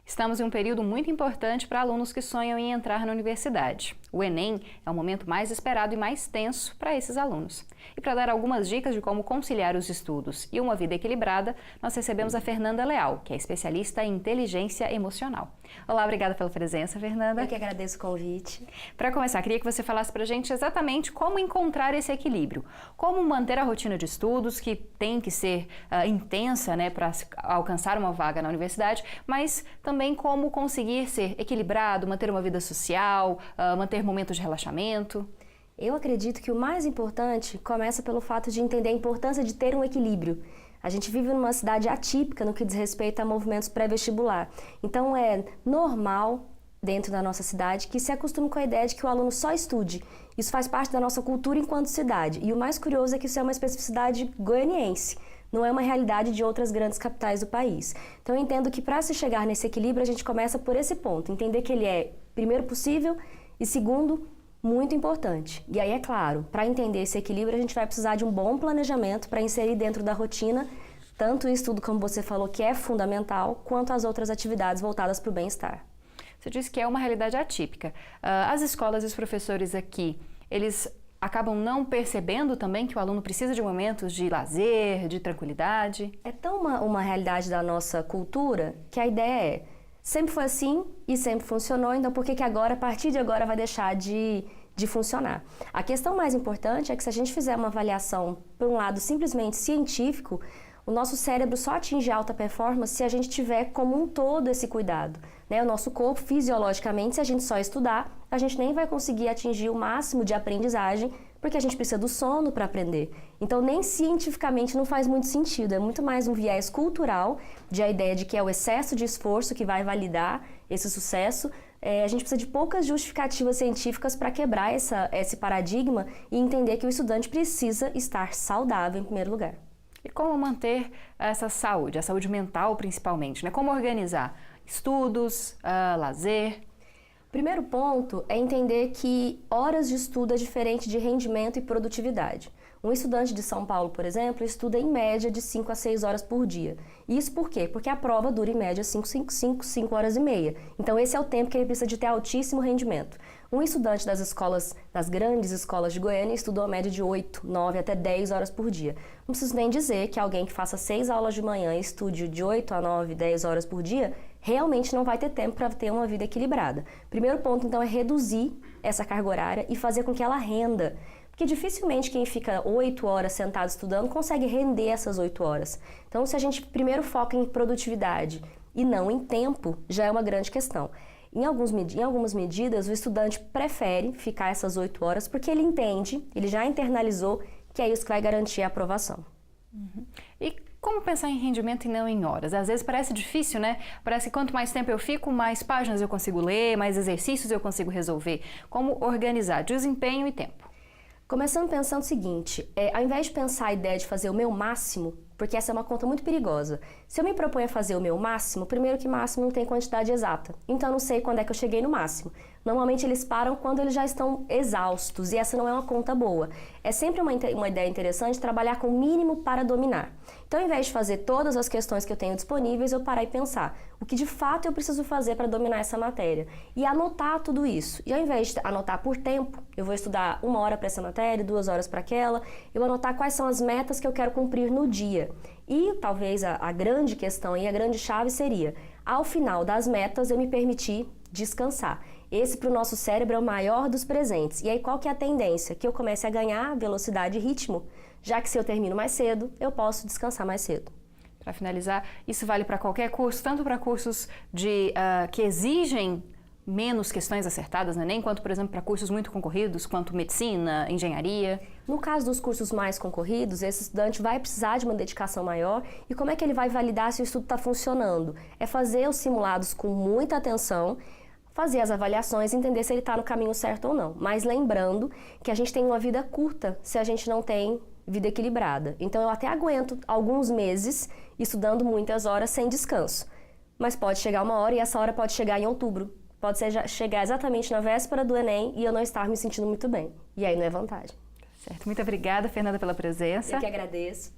Estamos em um período muito importante para alunos que sonham em entrar na universidade. O Enem é o momento mais esperado e mais tenso para esses alunos. E para dar algumas dicas de como conciliar os estudos e uma vida equilibrada, nós recebemos a Fernanda Leal, que é especialista em inteligência emocional. Olá, obrigada pela presença, Fernanda. Eu que agradeço o convite. Para começar, queria que você falasse para a gente exatamente como encontrar esse equilíbrio. Como manter a rotina de estudos, que tem que ser intensa, né, para alcançar uma vaga na universidade, mas também como conseguir ser equilibrado, manter uma vida social, manter momentos de relaxamento. Eu acredito que o mais importante começa pelo fato de entender a importância de ter um equilíbrio. A gente vive numa cidade atípica no que diz respeito a movimentos pré-vestibular. Então é normal, dentro da nossa cidade, que se acostume com a ideia de que o aluno só estude. Isso faz parte da nossa cultura enquanto cidade. E o mais curioso é que isso é uma especificidade goianiense. Não é uma realidade de outras grandes capitais do país. Então eu entendo que para se chegar nesse equilíbrio, a gente começa por esse ponto. Entender que ele é, primeiro, possível e, segundo, muito importante. E aí, é claro, para entender esse equilíbrio, a gente vai precisar de um bom planejamento para inserir dentro da rotina tanto o estudo, como você falou, que é fundamental, quanto as outras atividades voltadas para o bem-estar. Você disse que é uma realidade atípica. As escolas e os professores aqui, eles acabam não percebendo também que o aluno precisa de momentos de lazer, de tranquilidade? É tão uma realidade da nossa cultura que a ideia é: sempre foi assim e sempre funcionou, então por que agora, a partir de agora, vai deixar de funcionar? A questão mais importante é que se a gente fizer uma avaliação por um lado simplesmente científico, o nosso cérebro só atinge alta performance se a gente tiver como um todo esse cuidado, né? O nosso corpo, fisiologicamente, se a gente só estudar, a gente nem vai conseguir atingir o máximo de aprendizagem, porque a gente precisa do sono para aprender. Então, nem cientificamente não faz muito sentido, é muito mais um viés cultural de a ideia de que é o excesso de esforço que vai validar esse sucesso. A gente precisa de poucas justificativas científicas para quebrar esse paradigma e entender que o estudante precisa estar saudável em primeiro lugar. E como manter essa saúde, a saúde mental principalmente, né? Como organizar estudos, lazer? Primeiro ponto é entender que horas de estudo é diferente de rendimento e produtividade. Um estudante de São Paulo, por exemplo, estuda em média de 5 a 6 horas por dia. Isso por quê? Porque a prova dura em média 5 horas e meia. Então esse é o tempo que ele precisa de ter altíssimo rendimento. Um estudante das grandes escolas de Goiânia estuda uma média de 8, 9 até 10 horas por dia. Não preciso nem dizer que alguém que faça 6 aulas de manhã e estude de 8 a 9, 10 horas por dia, realmente não vai ter tempo para ter uma vida equilibrada. Primeiro ponto, então, é reduzir essa carga horária e fazer com que ela renda. Porque dificilmente quem fica 8 horas sentado estudando consegue render essas 8 horas. Então, se a gente primeiro foca em produtividade e não em tempo, já é uma grande questão. Em algumas medidas, o estudante prefere ficar essas 8 horas porque ele entende, ele já internalizou que é isso que vai garantir a aprovação. Uhum. E como pensar em rendimento e não em horas? Às vezes parece difícil, né? Parece que quanto mais tempo eu fico, mais páginas eu consigo ler, mais exercícios eu consigo resolver. Como organizar desempenho e tempo? Começando pensando o seguinte, ao invés de pensar a ideia de fazer o meu máximo, porque essa é uma conta muito perigosa. Se eu me proponho a fazer o meu máximo, primeiro que máximo não tem quantidade exata. Então eu não sei quando é que eu cheguei no máximo. Normalmente eles param quando eles já estão exaustos e essa não é uma conta boa. É sempre uma ideia interessante trabalhar com o mínimo para dominar. Então ao invés de fazer todas as questões que eu tenho disponíveis, eu parar e pensar o que de fato eu preciso fazer para dominar essa matéria. E anotar tudo isso. E ao invés de anotar por tempo, eu vou estudar 1 hora para essa matéria, 2 horas para aquela, eu vou anotar quais são as metas que eu quero cumprir no dia. E talvez a grande questão e a grande chave seria, ao final das metas, eu me permitir descansar. Esse para o nosso cérebro é o maior dos presentes. E aí qual que é a tendência? Que eu comece a ganhar velocidade e ritmo, já que se eu termino mais cedo, eu posso descansar mais cedo. Para finalizar, isso vale para qualquer curso, tanto para cursos que exigem menos questões acertadas no Enem, quanto, por exemplo, para cursos muito concorridos, quanto medicina, engenharia? No caso dos cursos mais concorridos, esse estudante vai precisar de uma dedicação maior. E como é que ele vai validar se o estudo está funcionando? É fazer os simulados com muita atenção, fazer as avaliações e entender se ele está no caminho certo ou não. Mas lembrando que a gente tem uma vida curta se a gente não tem vida equilibrada. Então eu até aguento alguns meses estudando muitas horas sem descanso. Mas pode chegar uma hora e essa hora pode chegar em outubro. Pode chegar exatamente na véspera do Enem e eu não estar me sentindo muito bem. E aí não é vantagem. Certo. Muito obrigada, Fernanda, pela presença. Eu que agradeço.